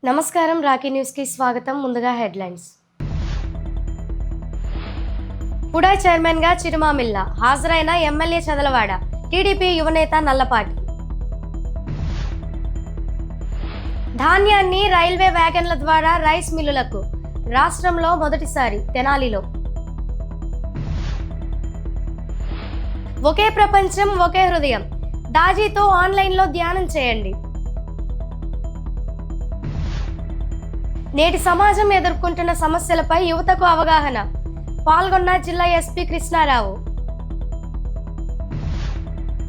నమస్కారం Rocky news కి స్వాగతం. ముందుగా హెడ్లైన్స్. పుడా చైర్మన్ గా చిరుమామిల్ల హాజరైన ఎమ్మెల్యే చదలవాడ, టీడీపీ యువనేత నల్లపాటి. ధాన్యాన్ని రైల్వే వ్యాగన్ల ద్వారా రైస్ మిల్లులకు రాష్ట్రంలో మొదటిసారి తెనాలిలో. ఒకే ప్రపంచం ఒకే హృదయం, దాజీతో ఆన్లైన్లో ధ్యానం చేయండి. నేటి సమాజం ఎదుర్కొంటున్న సమస్యలపై యువతకు అవగాహన, పాల్గొన్న జిల్లా ఎస్పీ కృష్ణారావు.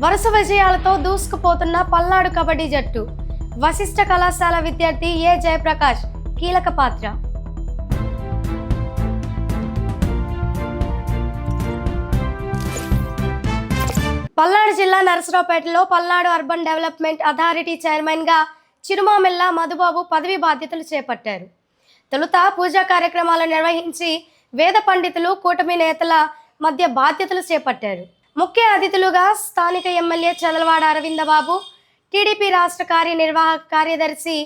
వరుస విజయాలతో దూసుకుపోతున్న పల్నాడు కబడ్డీ జట్టు, వశిష్ఠ కళాశాల విద్యార్థి ఏ జయప్రకాష్ కీలక పాత్ర. పల్నాడు జిల్లా నరసరావుపేటలో Palnadu urban development authority chairman గా చిరుమామిల్ల మధుబాబు పదవి బాధ్యతలు చేపట్టారు. తొలుత పూజా కార్యక్రమాలు నిర్వహించి వేద పండితులు, కూటమి నేతల మధ్య బాధ్యతలు చేపట్టారు. ముఖ్య అతిథులుగా స్థానిక ఎమ్మెల్యే చదలవాడ అరవిందబాబు, టీడీపీ రాష్ట్ర కార్యనిర్వాహక కార్యదర్శి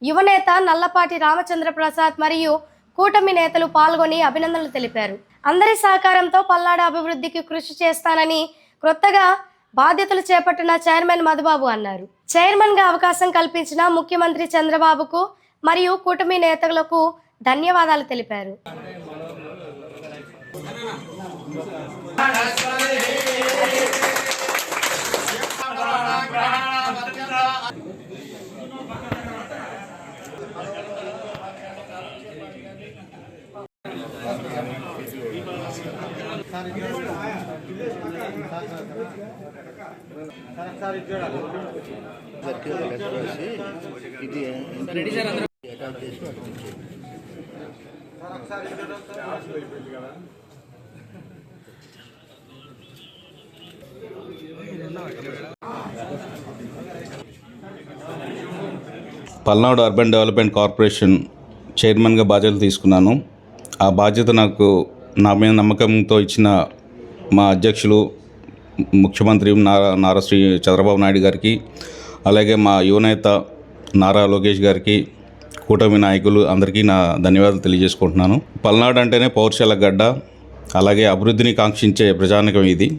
యువనేత నల్లపాటి రామచంద్ర ప్రసాద్ మరియు కూటమి నేతలు పాల్గొని అభినందనలు తెలిపారు. అందరి సహకారంతో పల్నాడు అభివృద్ధికి కృషి చేస్తానని కొత్తగా బాధ్యతలు చేపట్టిన చైర్మన్ మధుబాబు అన్నారు. చైర్మన్ గా అవకాశం కల్పించిన ముఖ్యమంత్రి చంద్రబాబుకు మరియు కూటమి నేతలకు ధన్యవాదాలు తెలిపారు. పల్నాడు అర్బన్ డెవలప్మెంట్ కార్పొరేషన్ చైర్మన్గా బాధ్యతలు తీసుకున్నాను. ఆ బాధ్యత నాకు నా మీద నమ్మకంతో ఇచ్చిన మా అధ్యక్షులు ముఖ్యమంత్రి నారా శ్రీ చంద్రబాబు నాయుడు గారికి, అలాగే మా యువనేత నారా లోకేష్ గారికి, కూటమి నాయకులు అందరికీ నా ధన్యవాదాలు తెలియజేసుకుంటున్నాను. పల్నాడు అంటేనే పౌరుషాల గడ్డ, అలాగే అభివృద్ధిని కాంక్షించే ప్రజానికం ఇది.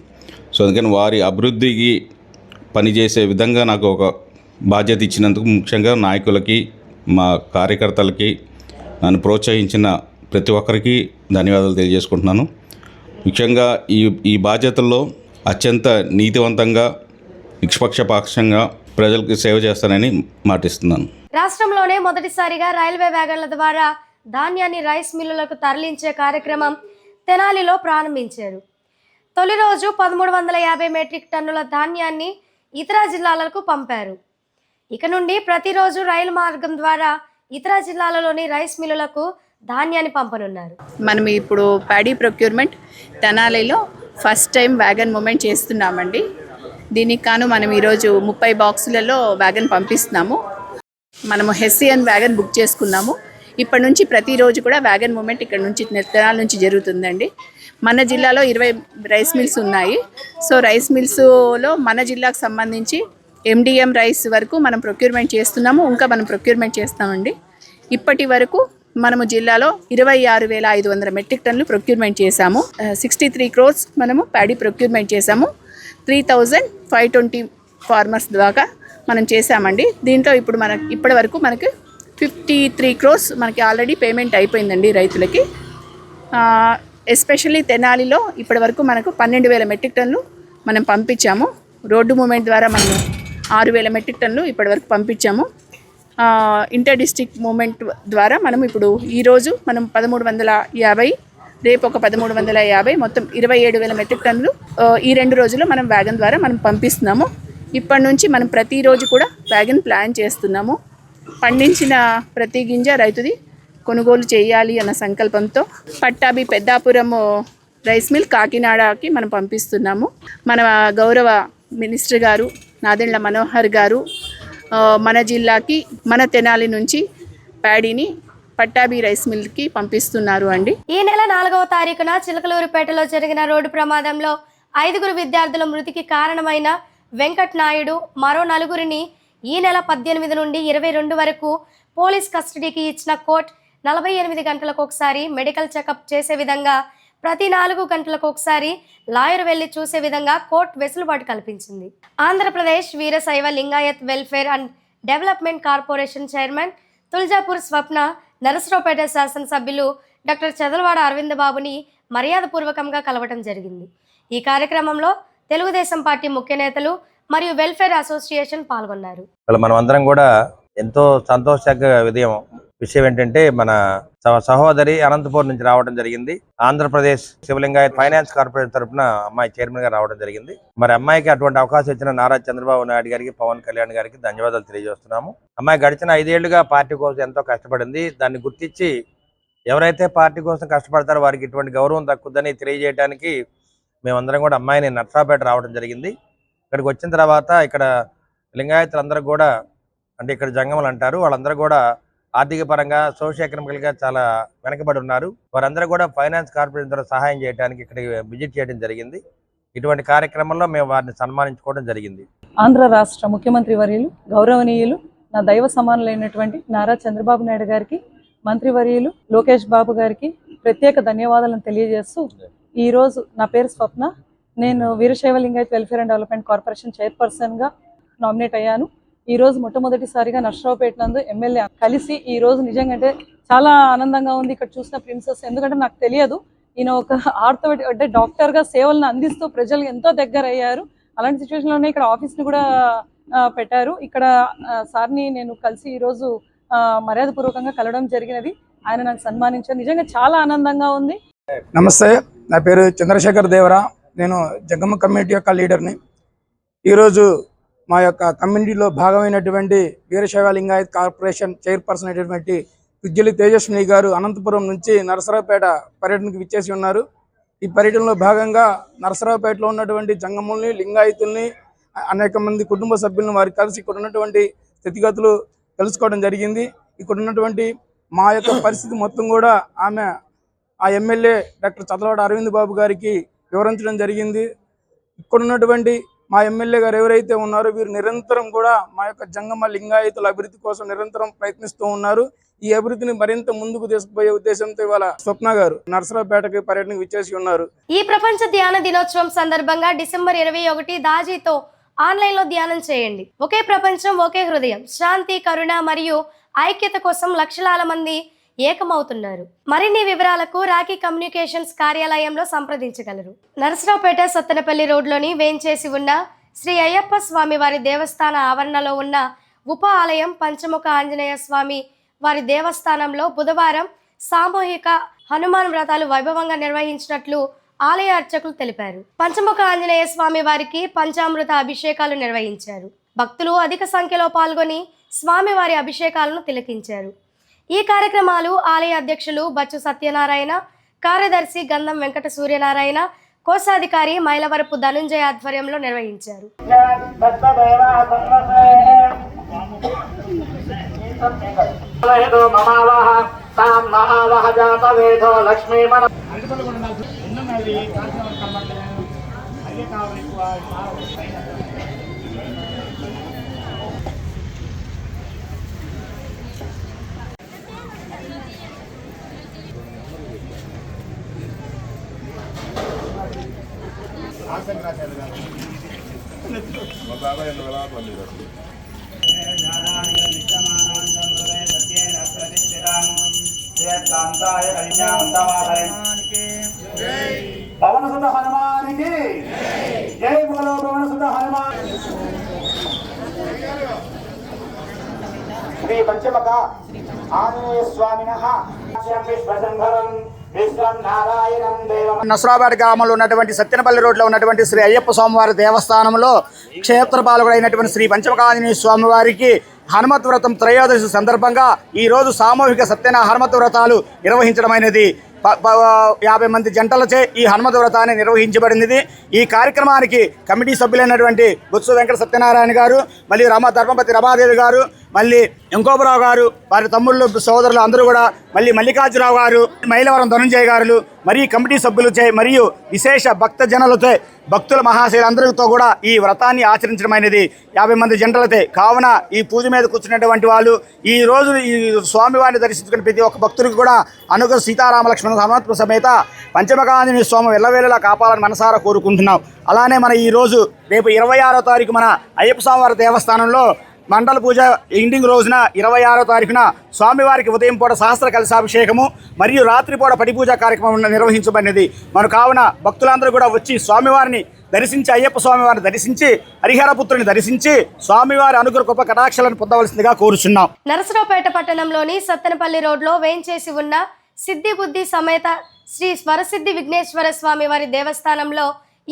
సో అందుకని వారి అభివృద్ధికి పనిచేసే విధంగా నాకు ఒక బాధ్యత ఇచ్చినందుకు ముఖ్యంగా నాయకులకి, మా కార్యకర్తలకి, నన్ను ప్రోత్సహించిన ప్రతి ఒక్కరికి ధన్యవాదాలు తెలియజేసుకుంటున్నాను. ముఖ్యంగా ఈ బాధ్యతల్లో అత్యంత నీతివంతంగా, నిష్పక్షపాతంగా ప్రజలకు సేవ చేస్తానని మాటిస్తున్నాను. రాష్ట్రంలోనే మొదటిసారిగా రైల్వే వ్యాగన్ల ద్వారా ధాన్యాన్ని రైస్ మిల్లులకు తరలించే కార్యక్రమం తెనాలిలో ప్రారంభించారు. తొలి రోజు 1350 మెట్రిక్ టన్నుల ధాన్యాన్ని ఇతర జిల్లాలకు పంపారు. ఇక నుండి ప్రతిరోజు రైలు మార్గం ద్వారా ఇతర జిల్లాలలోని రైస్ మిల్లులకు ధాన్యాన్ని పంపనున్నారు. మనం ఇప్పుడు ప్యాడీ ప్రొక్యూర్మెంట్ తెనాలిలో ఫస్ట్ టైం వ్యాగన్ మూమెంట్ చేస్తున్నామండి. దీనికి కాను మనం ఈరోజు 30 బాక్సులలో వ్యాగన్ పంపిస్తున్నాము. మనము హెస్సియన్ వ్యాగన్ బుక్ చేసుకున్నాము. ఇప్పటి నుంచి ప్రతిరోజు కూడా వ్యాగన్ మూమెంట్ ఇక్కడ నుంచి తెనాలి నుంచి జరుగుతుందండి. మన జిల్లాలో 20 రైస్ మిల్స్ ఉన్నాయి. సో రైస్ మిల్స్లో మన జిల్లాకు సంబంధించి MDM రైస్ వరకు మనం ప్రొక్యూర్మెంట్ చేస్తున్నాము. ఇంకా మనం ప్రొక్యూర్మెంట్ చేస్తామండి. ఇప్పటి వరకు మనము జిల్లాలో 26,500 మెట్రిక్ టన్నులు ప్రొక్యూర్మెంట్ చేశాము. 63 crores మనము ప్యాడీ ప్రొక్యూర్మెంట్ చేశాము. 3,520 ఫార్మర్స్ దాకా మనం చేశామండి. దీంట్లో ఇప్పుడు ఇప్పటి వరకు మనకి 53 crores మనకి ఆల్రెడీ పేమెంట్ అయిపోయిందండి రైతులకి. ఎస్పెషల్లీ తెనాలిలో ఇప్పటి వరకు మనకు 12,000 మెట్రిక్ టన్నులు మనం పంపించాము. రోడ్డు మూమెంట్ ద్వారా మనం 6,000 మెట్రిక్ టన్నులు ఇప్పటి వరకు పంపించాము. ఇంటర్ డిస్ట్రిక్ట్ మూమెంట్ ద్వారా మనం ఇప్పుడు ఈరోజు మనం 1350, రేపు ఒక 1350, మొత్తం 27,000 మెట్రిక్ టన్నులు ఈ 2 రోజుల్లో మనం వ్యాగన్ ద్వారా మనం పంపిస్తున్నాము. ఇప్పటి నుంచి మనం ప్రతిరోజు కూడా వ్యాగన్ ప్లాన్ చేస్తున్నాము. పండించిన ప్రతి గింజ రైతుది కొనుగోలు చేయాలి అన్న సంకల్పంతో పట్టాభి పెద్దాపురం రైస్ మిల్ కాకినాడకి మనం పంపిస్తున్నాము. మన గౌరవ మినిస్టర్ గారు నాదెండ్ల మనోహర్ గారు మన జిల్లాకి, మన తెనాలి నుంచి ప్యాడీని పట్టాభి రైస్ మిల్కి పంపిస్తున్నారు అండి. ఈ నెల 4వ తారీఖున చిలకలూరుపేటలో జరిగిన రోడ్డు ప్రమాదంలో 5 విద్యార్థుల మృతికి కారణమైన వెంకట్ నాయుడు మరో 4 ఈ నెల 18 నుండి 22 వరకు పోలీస్ కస్టడీకి ఇచ్చిన కోర్టు 48 గంటలకు ఒకసారి మెడికల్ చెకప్ చేసే విధంగా, ప్రతి 4 గంటలకు ఒకసారి లాయర్ వెళ్లి చూసే విధంగా కోర్టు వెసులుబాటు కల్పించింది. Andhra Pradesh Veerashaiva Lingayat welfare and development corporation chairman Tuljapur Swapna, Narasaraopet శాసనసభ్యులు డాక్టర్ చదలవాడ అరవింద్ బాబుని మర్యాదపూర్వకంగా కలవటం జరిగింది. ఈ కార్యక్రమంలో తెలుగుదేశం పార్టీ ముఖ్య నేతలు మరియు వెల్ఫేర్ అసోసియేషన్ పాల్గొన్నారు. మనం అందరం కూడా ఎంతో సంతోషంగా విషయం ఏంటంటే మన సహోదరి అనంతపూర్ నుంచి రావడం జరిగింది. ఆంధ్రప్రదేశ్ శివలింగాయత్ ఫైనాన్స్ కార్పొరేషన్ తరఫున అమ్మాయి చైర్మన్ గా రావడం జరిగింది. మరి అమ్మాయికి అటువంటి అవకాశం ఇచ్చిన నారా చంద్రబాబు నాయుడు గారికి, పవన్ కళ్యాణ్ గారికి ధన్యవాదాలు తెలియజేస్తున్నాము. అమ్మాయి గడిచిన 5 ఏళ్లుగా పార్టీ కోసం ఎంతో కష్టపడింది. దాన్ని గుర్తించి ఎవరైతే పార్టీ కోసం కష్టపడతారో వారికి ఇటువంటి గౌరవం దక్కుద్దని తెలియజేయడానికి మేమందరం కూడా అమ్మాయిని నర్సరావుపేట రావడం జరిగింది. ఇక్కడికి వచ్చిన తర్వాత ఇక్కడ లింగాయతులందరూ కూడా, అంటే ఇక్కడ జంగములు అంటారు, వాళ్ళందరూ కూడా ఆర్థిక పరంగా సోషియో ఎకనామికల్గా చాలా వెనకబడి ఉన్నారు. వారందరూ కూడా ఫైనాన్స్ కార్పొరేషన్ ద్వారా సహాయం చేయడానికి ఇక్కడికి విజిట్ చేయడం జరిగింది. ఇటువంటి కార్యక్రమంలో మేము వారిని సన్మానించుకోవడం జరిగింది. ఆంధ్ర రాష్ట్ర ముఖ్యమంత్రి వర్యులు, గౌరవనీయులు, నా దైవ సమానులైనటువంటి నారా చంద్రబాబు నాయుడు గారికి, మంత్రివర్యులు లోకేష్ బాబు గారికి ప్రత్యేక ధన్యవాదాలను తెలియజేస్తూ, ఈరోజు నా పేరు స్వప్న, నేను Veerashaiva Lingayat welfare and development corporation చైర్పర్సన్గా నామినేట్ అయ్యాను. ఈరోజు మొట్టమొదటిసారిగా నర్సరావుపేట నందు ఎమ్మెల్యే కలిసి ఈరోజు నిజంగా అంటే చాలా ఆనందంగా ఉంది. ఇక్కడ చూసిన ప్రిన్సెస్, ఎందుకంటే నాకు తెలియదు ఈయన ఒక ఆర్థోపెడిక్ అంటే డాక్టర్గా సేవలను అందిస్తూ ప్రజలు ఎంతో దగ్గర అయ్యారు. అలాంటి సిచ్యువేషన్లోనే ఇక్కడ ఆఫీస్ని కూడా పెట్టారు. ఇక్కడ సార్ని నేను కలిసి ఈరోజు మర్యాదపూర్వకంగా కలవడం జరిగినది. ఆయన నాకు సన్మానించారు. నిజంగా చాలా ఆనందంగా ఉంది. నమస్తే, నా పేరు చంద్రశేఖర్ దేవరా. నేను జంగమ కమ్యూనిటీ యొక్క లీడర్ని. ఈరోజు మా యొక్క కమ్యూనిటీలో భాగమైనటువంటి వీరశైవ లింగాయత్ కార్పొరేషన్ చైర్పర్సన్ అయినటువంటి విద్యులి తేజస్విని గారు అనంతపురం నుంచి నరసరావుపేట పర్యటనకు విచ్చేసి ఉన్నారు. ఈ పర్యటనలో భాగంగా నరసరావుపేటలో ఉన్నటువంటి జంగముల్ని, లింగాయతుల్ని, అనేక మంది కుటుంబ సభ్యులను వారికి కలిసి ఇక్కడ ఉన్నటువంటి స్థితిగతులు తెలుసుకోవడం జరిగింది. ఇక్కడ ఉన్నటువంటి మా యొక్క పరిస్థితి మొత్తం కూడా ఆమె ఆ ఎమ్మెల్యే డాక్టర్ చదలవాడ అరవింద్ బాబు గారికి వివరించడం జరిగింది. ఇక్కడ ఉన్నటువంటి మా ఎమ్మెల్యే గారు ఎవరైతే ఉన్నారో వీరు నిరంతరం కూడా మా యొక్క జంగమ లింగాయతుల అభివృద్ధి కోసం నిరంతరం ప్రయత్నిస్తూ ఉన్నారు. ఈ అభివృద్ధిని మరింత ముందుకు తీసుకుపోయే ఉద్దేశంతో ఇవాళ స్వప్న గారు నరసరావుపేటకి పర్యటనకు విచ్చేసి ఉన్నారు. ఈ ప్రపంచ ధ్యాన దినోత్సవం సందర్భంగా డిసెంబర్ 21 దాజీతో ఆన్లైన్లో ధ్యానం చేయండి. ఒకే ప్రపంచం, ఒకే హృదయం, శాంతి, కరుణ మరియు ఐక్యత కోసం లక్షలాల మంది ఏకమవుతున్నారు. మరిన్ని వివరాలకు రాఖీ కమ్యూనికేషన్స్ కార్యాలయంలో సంప్రదించగలరు. నరసరావుపేట సత్తెనపల్లి రోడ్లోని వేంచేసి ఉన్న శ్రీ అయ్యప్ప స్వామి వారి దేవస్థాన ఆవరణలో ఉన్న ఉప ఆలయం పంచముఖ ఆంజనేయ స్వామి వారి దేవస్థానంలో బుధవారం సామూహిక హనుమాన్ వ్రతాలు వైభవంగా నిర్వహించినట్లు ఆలయ అర్చకులు తెలిపారు. పంచముఖ ఆంజనేయ స్వామి వారికి పంచామృత అభిషేకాలు నిర్వహించారు. భక్తులు అధిక సంఖ్యలో పాల్గొని స్వామివారి అభిషేకాలను తిలకించారు. ఈ కార్యక్రమాలు ఆలయ అధ్యక్షులు బచ్చు సత్యనారాయణ, కార్యదర్శి గంధం వెంకట సూర్యనారాయణ, కోశాధికారి మైలవరపు ధనుంజయ ఆధ్వర్యంలో నిర్వహించారు. పవన సుత హనుమానికి జై బోలో పవన సుత హనుమాన్. శ్రీ పంచముఖ ఆంజనేయ స్వామినః విశ్వశంభరం విశ్వం నారాయణం దేవం. నరసరావుపేట గ్రామంలో ఉన్నటువంటి సత్తెనపల్లి రోడ్లో ఉన్నటువంటి శ్రీ అయ్యప్ప స్వామివారి దేవస్థానంలో క్షేత్రపాలకుడైనటువంటి శ్రీ పంచముఖ ఆంజనేయ స్వామివారికి హనుమత్ వ్రతం త్రయోదశి సందర్భంగా ఈరోజు సామూహిక సత్యనారాయణ హనుమత్ వ్రతాలు నిర్వహించడమైనది. 50 మంది జంటలచే ఈ హనుమత్ వ్రతాన్ని నిర్వహించబడినది. ఈ కార్యక్రమానికి కమిటీ సభ్యులైనటువంటి బొత్స వెంకట సత్యనారాయణ గారు, మరియు ధర్మపతి రమాదేవి గారు, మళ్ళీ వెంకోబరావు గారు, వారి తమ్ముళ్ళు సోదరులు అందరూ కూడా, మళ్ళీ మల్లికార్జునరావు గారు, మైలవరం ధనుంజయ గారు, మరియు కమిటీ సభ్యులచే మరియు విశేష భక్త జనులతో, భక్తుల మహాశైలందరితో కూడా ఈ వ్రతాన్ని ఆచరించడమైనది 50 మంది జంటలతో. కావున ఈ పూజ మీద కూర్చున్నటువంటి వాళ్ళు ఈ రోజు ఈ స్వామివారిని దర్శించుకుని ప్రతి ఒక్క భక్తుడికి కూడా అనుగ్రహ సీతారామ లక్ష్మణ హనుమంతు సమేత పంచమకాంజనేయ స్వామి ఎల్లవేళలా కాపాలని మనసారా కోరుకుంటున్నాం. అలానే మన ఈ రోజు రేపు 26వ తారీఖు మన అయ్యప్ప స్వామివారి దేవస్థానంలో మండల పూజ ఎండింగ్ రోజున 26వ తారీఖున స్వామివారికి ఉదయం పూట సహస్ర కలశాభిషేకము మరియు రాత్రిపూట పడిపూజ కార్యక్రమం నిర్వహించబడినది. మన కావున భక్తులందరూ కూడా వచ్చి స్వామివారిని దర్శించి, అయ్యప్ప స్వామివారిని దర్శించి, హరిహరపుత్రుని దర్శించి స్వామివారి అనుగ్రహ కృప కటాక్షలను పొందవలసిందిగా కోరుచున్నాం. నరసరావుపేట పట్టణంలోని సత్తెనపల్లి రోడ్లో వేంచేసి ఉన్న సిద్ధి బుద్ధి సమేత శ్రీ వరసిద్ధి విఘ్నేశ్వర స్వామి వారి దేవస్థానంలో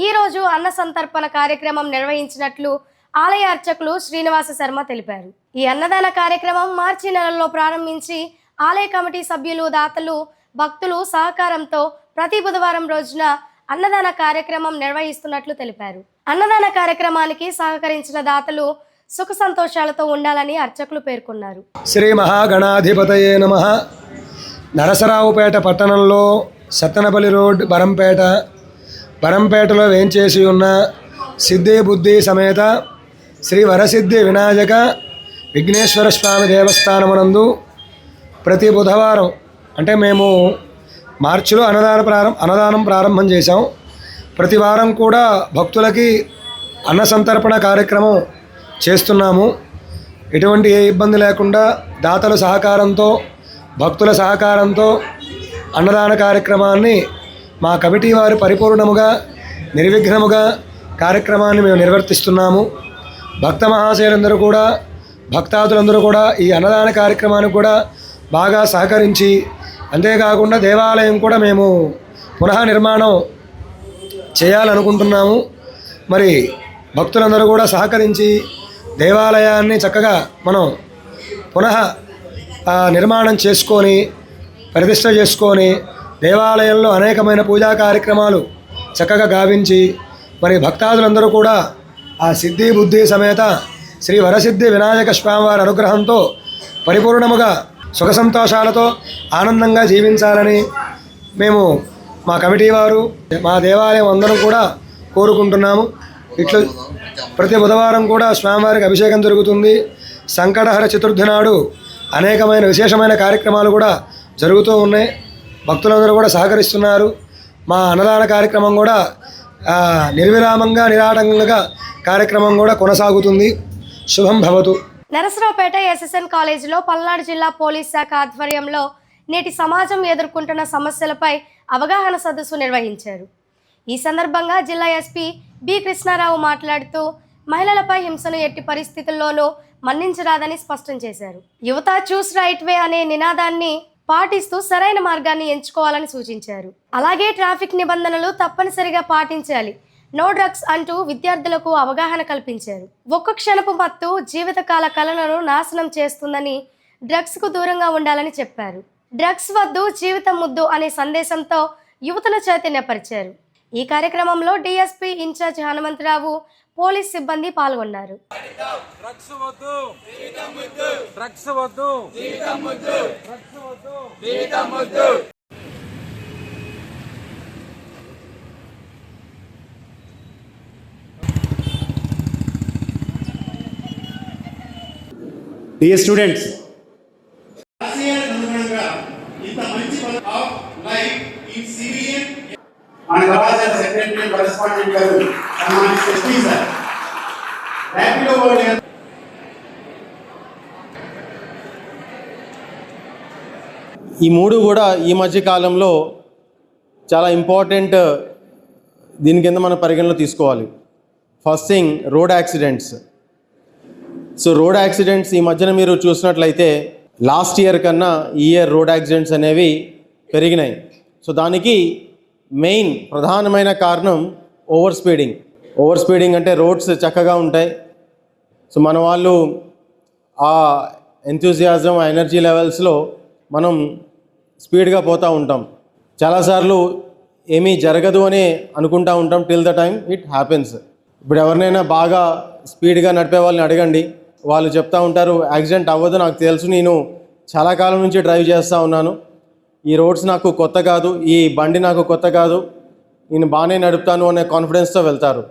ఈరోజు అన్న సంతర్పణ కార్యక్రమం నిర్వహించినట్లు ఆలయ అర్చకులు శ్రీనివాస శర్మ తెలిపారు. ఈ అన్నదాన కార్యక్రమం మార్చి నెలలో ప్రారంభించి ఆలయ కమిటీ సభ్యులు, దాతలు, భక్తులు సహకారంతో ప్రతి బుధవారం రోజున అన్నదాన కార్యక్రమం నిర్వహిస్తున్నట్లు తెలిపారు. అన్నదాన కార్యక్రమానికి సహకరించిన దాతలు సుఖ సంతోషాలతో ఉండాలని అర్చకులు పేర్కొన్నారు. శ్రీ మహాగణాధిపతయే నమః. నరసరావుపేట పట్టణంలో సత్తెనపల్లి రోడ్ బరంపేటలో వేంచేసి ఉన్న సిద్ధి బుద్ధి సమేత శ్రీ వరసిద్ధి వినాయక విఘ్నేశ్వర స్వామి దేవస్థానమునందు ప్రతి బుధవారం, అంటే మేము మార్చిలో అన్నదానం ప్రారంభం చేశాం. ప్రతి వారం కూడా భక్తులకి అన్న సంతర్పణ కార్యక్రమం చేస్తున్నాము. ఎటువంటి ఏ ఇబ్బంది లేకుండా దాతల సహకారంతో, భక్తుల సహకారంతో అన్నదాన కార్యక్రమాన్ని మా కమిటీ వారు పరిపూర్ణముగా నిర్విఘ్నముగా కార్యక్రమాన్ని మేము నిర్వర్తిస్తున్నాము. భక్త మహాశయులందరూ కూడా, భక్తాదులందరూ కూడా ఈ అన్నదాన కార్యక్రమానికి కూడా బాగా సహకరించి, అంతేకాకుండా దేవాలయం కూడా మేము పునః నిర్మాణం చేయాలనుకుంటున్నాము. మరి భక్తులందరూ కూడా సహకరించి దేవాలయాన్ని చక్కగా మనం పునః నిర్మాణం చేసుకొని, ప్రతిష్ట చేసుకొని, దేవాలయంలో అనేకమైన పూజా కార్యక్రమాలు చక్కగా గావించి, మరి భక్తాదులందరూ కూడా ఆ సిద్ధి బుద్ధి సమేత శ్రీ వరసిద్ధి వినాయక స్వామివారి అనుగ్రహంతో పరిపూర్ణముగా సుఖ సంతోషాలతో ఆనందంగా జీవించాలని మేము మా కమిటీ వారు, మా దేవాలయం అందరం కూడా కోరుకుంటున్నాము. ఇట్లా ప్రతి బుధవారం కూడా స్వామివారికి అభిషేకం జరుగుతుంది. సంకటహర చతుర్థి నాడు అనేకమైన విశేషమైన కార్యక్రమాలు కూడా జరుగుతూ ఉన్నాయి. భక్తులందరూ కూడా సహకరిస్తున్నారు. మా అన్నదాన కార్యక్రమం కూడా నిర్విరామంగా, నిరాటంకంగా కార్యక్రమం కూడా కొనసాగుతుంది. శుభం భవతు. నరసరావుపేట ఎస్ఎస్ఎన్ కాలేజీలో పల్నాడు జిల్లా పోలీస్ శాఖ ఆధ్వర్యంలో నేటి సమాజం ఎదుర్కొంటున్న సమస్యలపై అవగాహన సదస్సు నిర్వహించారు. ఈ సందర్భంగా జిల్లా ఎస్పీ బి కృష్ణారావు మాట్లాడుతూ మహిళలపై హింసను ఎట్టి పరిస్థితుల్లోనూ మన్నించరాదని స్పష్టం చేశారు. యువత చూస్ రైట్ వే అనే నినాదాన్ని పాటిస్తూ సరైన మార్గాన్ని ఎంచుకోవాలని సూచించారు. అలాగే ట్రాఫిక్ నిబంధనలు తప్పనిసరిగా పాటించాలి, నో డ్రగ్స్ అంటూ విద్యార్థులకు అవగాహన కల్పించారు. ఒక్క క్షణపు మత్తు జీవితకాల కళలను నాశనం చేస్తుందని, డ్రగ్స్కు దూరంగా ఉండాలని చెప్పారు. డ్రగ్స్ వద్దు, జీవితం ముద్దు అనే సందేశంతో యువతను చైతన్యపరిచారు. ఈ కార్యక్రమంలో డిఎస్పీ ఇన్ఛార్జ్ హనుమంతరావు, పోలీస్ సిబ్బంది పాల్గొన్నారు. Dear students, మన కళాశాల సెక్రటరీ కరెస్పాండెంట్ గారు సార్ ర్యాపిడో ఈ మూడు కూడా ఈ మధ్య కాలంలో చాలా ఇంపార్టెంట్, దీని కింద మనం పరిగణలో తీసుకోవాలి. First thing, road accidents. So road accidents ఈ మధ్యన మీరు చూసినట్లయితే లాస్ట్ ఇయర్ కన్నా ఈ ఇయర్ రోడ్ యాక్సిడెంట్స్ అనేవి పెరిగినాయి. సో దానికి మెయిన్ ప్రధానమైన కారణం ఓవర్ స్పీడింగ్ అంటే రోడ్స్ చక్కగా ఉంటాయి. సో మన వాళ్ళు ఆ ఎంతూజియాజం, ఆ ఎనర్జీ లెవెల్స్లో మనం స్పీడ్గా పోతూ ఉంటాం. చాలాసార్లు ఏమీ జరగదు అని అనుకుంటూ ఉంటాం, till the time it happens. ఇప్పుడు ఎవరినైనా బాగా స్పీడ్గా నడిపే వాళ్ళని అడగండి, వాళ్ళు చెప్తా ఉంటారు యాక్సిడెంట్ అవ్వదు, నాకు తెలుసు, నేను చాలా కాలం నుంచి డ్రైవ్ చేస్తూ ఉన్నాను, ఈ రోడ్స్ నాకు కొత్త కాదు, ఈ బండి నాకు కొత్త కాదు, నేను బాగానే నడుపుతాను అనే కాన్ఫిడెన్స్తో వెళ్తారు.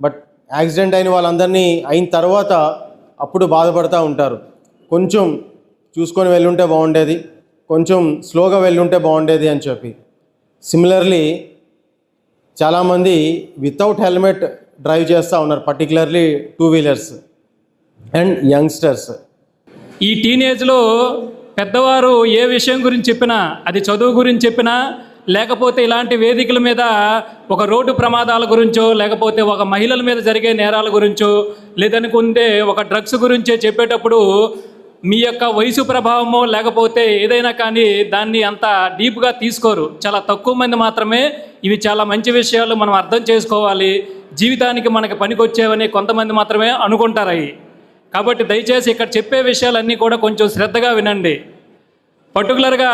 బట్ యాక్సిడెంట్ అయిన వాళ్ళందరినీ అయిన తర్వాత అప్పుడు బాధపడుతూ ఉంటారు, కొంచెం చూసుకొని వెళ్ళుంటే బాగుండేది, కొంచెం స్లోగా వెళ్ళుంటే బాగుండేది అని చెప్పి. సిమిలర్లీ చాలామంది వితౌట్ హెల్మెట్ డ్రైవ్ చేస్తూ ఉన్నారు, పర్టికులర్లీ 2 వీలర్స్ అండ్ యంగ్స్టర్స్. ఈ టీనేజ్లో పెద్దవారు ఏ విషయం గురించి చెప్పినా, అది చదువు గురించి చెప్పినా, లేకపోతే ఇలాంటి వేదికల మీద ఒక రోడ్డు ప్రమాదాల గురించో, లేకపోతే ఒక మహిళల మీద జరిగే నేరాల గురించో, లేదనుకుంటే ఒక డ్రగ్స్ గురించే చెప్పేటప్పుడు మీ యొక్క వయసు ప్రభావమో లేకపోతే ఏదైనా కానీ దాన్ని అంత డీప్గా తీసుకోరు. చాలా తక్కువ మంది మాత్రమే ఇవి చాలా మంచి విషయాలు, మనం అర్థం చేసుకోవాలి, జీవితానికి మనకి పనికొచ్చేవని కొంతమంది మాత్రమే అనుకుంటారు అవి. కాబట్టి దయచేసి ఇక్కడ చెప్పే విషయాలన్నీ కూడా కొంచెం శ్రద్ధగా వినండి. పర్టికులర్గా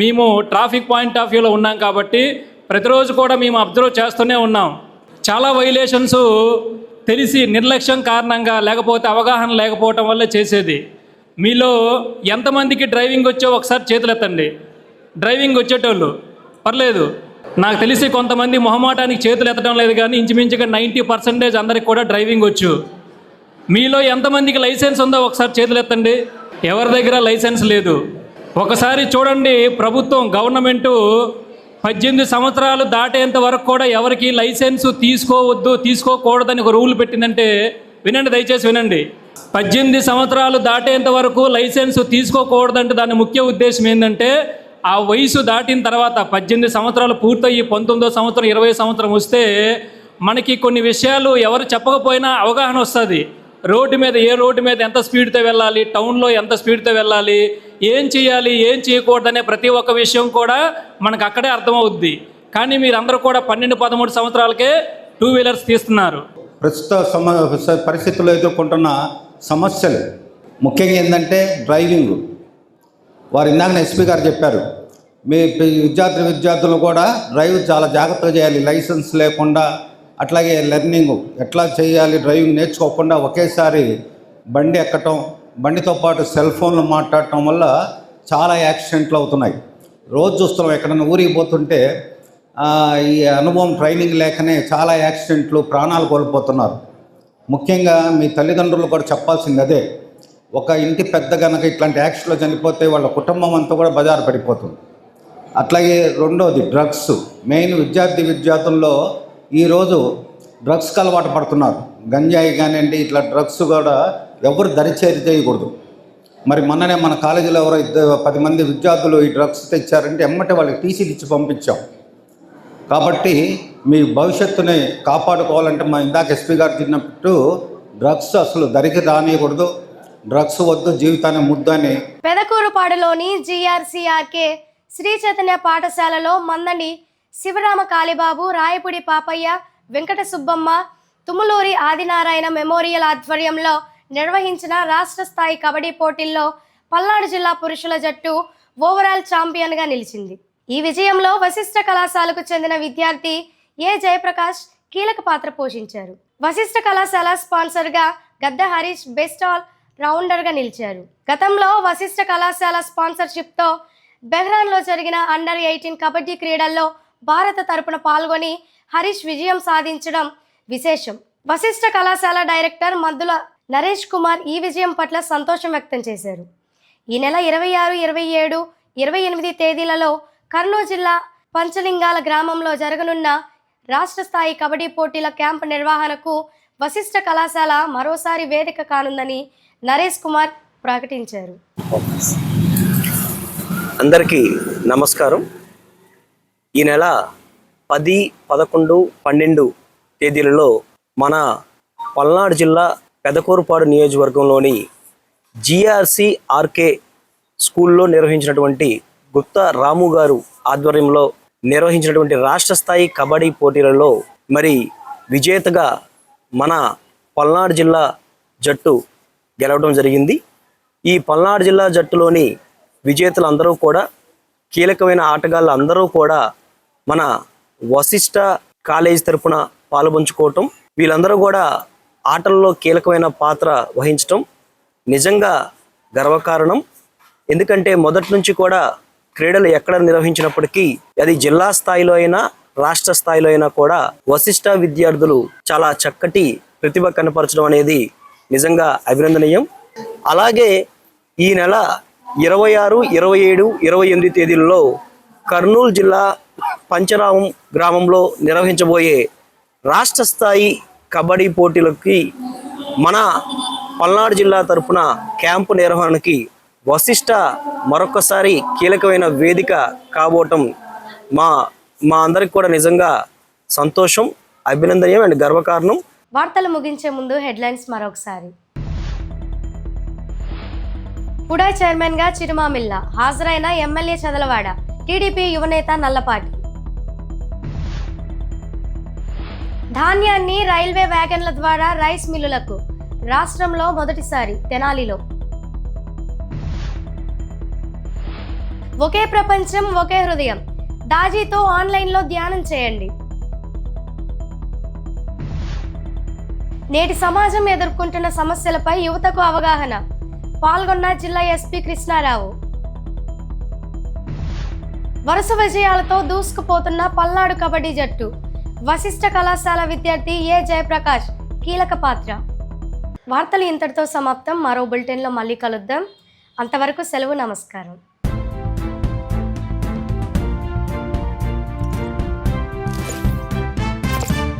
మేము ట్రాఫిక్ పాయింట్ ఆఫ్ వ్యూలో ఉన్నాం కాబట్టి ప్రతిరోజు కూడా మేము అబ్జర్వ్ చేస్తూనే ఉన్నాం. చాలా వైలేషన్స్ తెలిసి నిర్లక్ష్యం కారణంగా లేకపోతే అవగాహన లేకపోవటం వల్ల చేసేది. మీలో ఎంతమందికి డ్రైవింగ్ వచ్చో ఒకసారి చేతులు ఎత్తండి. డ్రైవింగ్ వచ్చేటోళ్ళు పర్లేదు, నాకు తెలిసి కొంతమంది మొహమాటానికి చేతులు ఎత్తడం లేదు, కానీ ఇంచుమించుగా 90% అందరికి కూడా డ్రైవింగ్ వచ్చు. మీలో ఎంతమందికి లైసెన్స్ ఉందో ఒకసారి చేతులు ఎత్తండి. ఎవరి దగ్గర లైసెన్స్ లేదు. ఒకసారి చూడండి, ప్రభుత్వం గవర్నమెంటు 18 సంవత్సరాలు దాటేంత వరకు కూడా ఎవరికి లైసెన్సు తీసుకోకూడదని ఒక రూల్ పెట్టిందంటే వినండి, దయచేసి వినండి. 18 సంవత్సరాలు దాటేంత వరకు లైసెన్సు తీసుకోకూడదంటే దాని ముఖ్య ఉద్దేశం ఏంటంటే ఆ వయసు దాటిన తర్వాత 18 సంవత్సరాలు పూర్తయ్యి 19వ సంవత్సరం 20వ సంవత్సరం వస్తే మనకి కొన్ని విషయాలు ఎవరు చెప్పకపోయినా అవగాహన వస్తుంది. రోడ్డు మీద ఏ రోడ్డు మీద ఎంత స్పీడ్తో వెళ్ళాలి, టౌన్లో ఎంత స్పీడ్తో వెళ్ళాలి, ఏం చేయాలి, ఏం చేయకూడదనే ప్రతి ఒక్క విషయం కూడా మనకు అక్కడే అర్థమవుద్ది. కానీ మీరందరూ కూడా 12-13 సంవత్సరాలకే 2 వీలర్స్ తీస్తున్నారు. ప్రస్తుత పరిస్థితుల్లో ఎదుర్కొంటున్న సమస్యలు ముఖ్యంగా ఏంటంటే డ్రైవింగ్. వారు ఇందాక ఎస్పీ గారు చెప్పారు, మీ విద్యార్థులు కూడా డ్రైవ్ చాలా జాగ్రత్తగా చేయాలి, లైసెన్స్ లేకుండా, అట్లాగే లెర్నింగ్ ఎట్లా చేయాలి, డ్రైవింగ్ నేర్చుకోకుండా ఒకేసారి బండి ఎక్కటం, బండితో పాటు సెల్ ఫోన్లు మాట్లాడటం వల్ల చాలా యాక్సిడెంట్లు అవుతున్నాయి. రోజు చూస్తున్నాం, ఎక్కడన్నా ఊరికి పోతుంటే ఈ అనుభవం ట్రైనింగ్ లేకనే చాలా యాక్సిడెంట్లు, ప్రాణాలు కోల్పోతున్నారు. ముఖ్యంగా మీ తల్లిదండ్రులు కూడా చెప్పాల్సింది అదే. ఒక ఇంటి పెద్ద కనుక ఇట్లాంటి యాక్సిడెంట్లో చనిపోతే వాళ్ళ కుటుంబం అంతా కూడా బజారు పడిపోతుంది. అట్లాగే రెండోది డ్రగ్స్. మెయిన్ విద్యార్థుల్లో ఈరోజు డ్రగ్స్కి అలవాటు పడుతున్నారు. గంజాయి కానివ్వండి, ఇట్లా డ్రగ్స్ కూడా ఎవరు దరిచేరి చేయకూడదు. మరి మొన్ననే మన కాలేజీలో ఎవరో 10 మంది విద్యార్థులు ఈ డ్రగ్స్ తెచ్చారంటే ఎమ్మటే వాళ్ళకి టీసీలు ఇచ్చి పంపించాం. కాబట్టి మీ భవిష్యత్తుని కాపాడుకోవాలంటే మా ఇందాక ఎస్పీ గారు చెప్పినట్టు డ్రగ్స్ అసలు దరికి రానియకూడదు, డ్రగ్స్ వద్దు, జీవితాన్ని ముద్దు అని. పెదకూరుపాడులోని GRCRK శ్రీ చైతన్య పాఠశాలలో మందని శివరామ కాళీబాబు, రాయపుడి పాపయ్య, వెంకట సుబ్బమ్మ, తుములూరి ఆదినారాయణ మెమోరియల్ ఆధ్వర్యంలో నిర్వహించిన రాష్ట్ర స్థాయి కబడ్డీ పోటీల్లో పల్నాడు జిల్లా పురుషుల జట్టు ఓవరాల్ ఛాంపియన్గా నిలిచింది. ఈ విజయంలో వశిష్ఠ కళాశాలకు చెందిన విద్యార్థి ఏ జయప్రకాష్ కీలక పాత్ర పోషించారు. వశిష్ఠ కళాశాల స్పాన్సర్గా గద్ద హరీష్ బెస్ట్ ఆల్ రౌండర్గా నిలిచారు. గతంలో వశిష్ఠ కళాశాల స్పాన్సర్షిప్తో బెహ్రాన్లో జరిగిన అండర్-18 కబడ్డీ క్రీడల్లో భారత తరపున పాల్గొని హరీష్ విజయం సాధించడం విశేషం. వశిష్ఠ కళాశాల డైరెక్టర్ మద్దుల నరేష్ కుమార్ ఈ విజయం పట్ల సంతోషం వ్యక్తం చేశారు. ఈ నెల 26, 27, 28 తేదీలలో కర్నూలు జిల్లా పంచలింగాల గ్రామంలో జరగనున్న రాష్ట్ర స్థాయి కబడ్డీ పోటీల క్యాంపు నిర్వహణకు వశిష్ఠ కళాశాల మరోసారి వేదిక కానుందని నరేష్ కుమార్ ప్రకటించారు. అందరికీ నమస్కారం. ఈ నెల 10, 11, 12 తేదీలలో మన పల్నాడు జిల్లా పెదకూరుపాడు నియోజకవర్గంలోని GRCRK స్కూల్లో నిర్వహించినటువంటి గుప్తా రాము గారు ఆధ్వర్యంలో నిర్వహించినటువంటి రాష్ట్ర స్థాయి కబడ్డీ పోటీలలో మరి విజేతగా మన పల్నాడు జిల్లా జట్టు గెలవడం జరిగింది. ఈ పల్నాడు జిల్లా జట్టులోని విజేతలందరూ కూడా, కీలకమైన ఆటగాళ్ళు అందరూ కూడా మన వశిష్ఠ కాలేజ్ తరపున పాలుపంచుకోవటం, వీళ్ళందరూ కూడా ఆటల్లో కీలకమైన పాత్ర వహించటం నిజంగా గర్వకారణం. ఎందుకంటే మొదటి నుంచి కూడా క్రీడలు ఎక్కడ నిర్వహించినప్పటికీ అది జిల్లా స్థాయిలో అయినా రాష్ట్ర స్థాయిలో అయినా కూడా వశిష్ట విద్యార్థులు చాలా చక్కటి ప్రతిభ కనపరచడం అనేది నిజంగా అభినందనీయం. అలాగే ఈ నెల 26, 27, 28 తేదీలలో కర్నూలు జిల్లా పంచరామం గ్రామంలో నిర్వహించబోయే రాష్ట్ర స్థాయి కబడ్డీ పోటీలకి మన పల్నాడు జిల్లా తరపున క్యాంపు నిర్వహణకి వశిష్ట మరొకసారి కీలకమైన వేదిక కాబోవటం మా అందరికి కూడా నిజంగా సంతోషం, అభినందనీయం అండ్ గర్వకారణం. వార్తలు ముగించే ముందు హెడ్లైన్స్ మరొకసారి. పుడా చైర్మన్ గా చిరుమామిల్లా, హాజరైన ఎమ్మెల్యే చదలవాడ, టీడీపీ యువనేత నల్లపాటి. ధాన్యాన్ని రైల్వే వ్యాగన్ల ద్వారా రైస్ మిల్లులకు, రాష్ట్రంలో మొదటిసారి తెనాలిలో. ఒకే ప్రపంచం ఒకే హృదయం, దాజీతో ఆన్లైన్లో ధ్యానం చేయండి. నేటి సమాజం ఎదుర్కొంటున్న సమస్యలపై యువతకు అవగాహన, పాల్గొన్న జిల్లా ఎస్పీ కృష్ణారావు. వరుస విజయాలతో దూసుకుపోతున్న పల్నాడు కబడ్డీ జట్టు, వశిష్ఠ కళాశాల విద్యార్థి ఏ జయప్రకాష్ కీలక పాత్ర. వార్తలు ఇంతటితో సమాప్తం. మరో బులెటిన్లో మళ్ళీ కలుద్దాం. అంతవరకు సెలవు. నమస్కారం.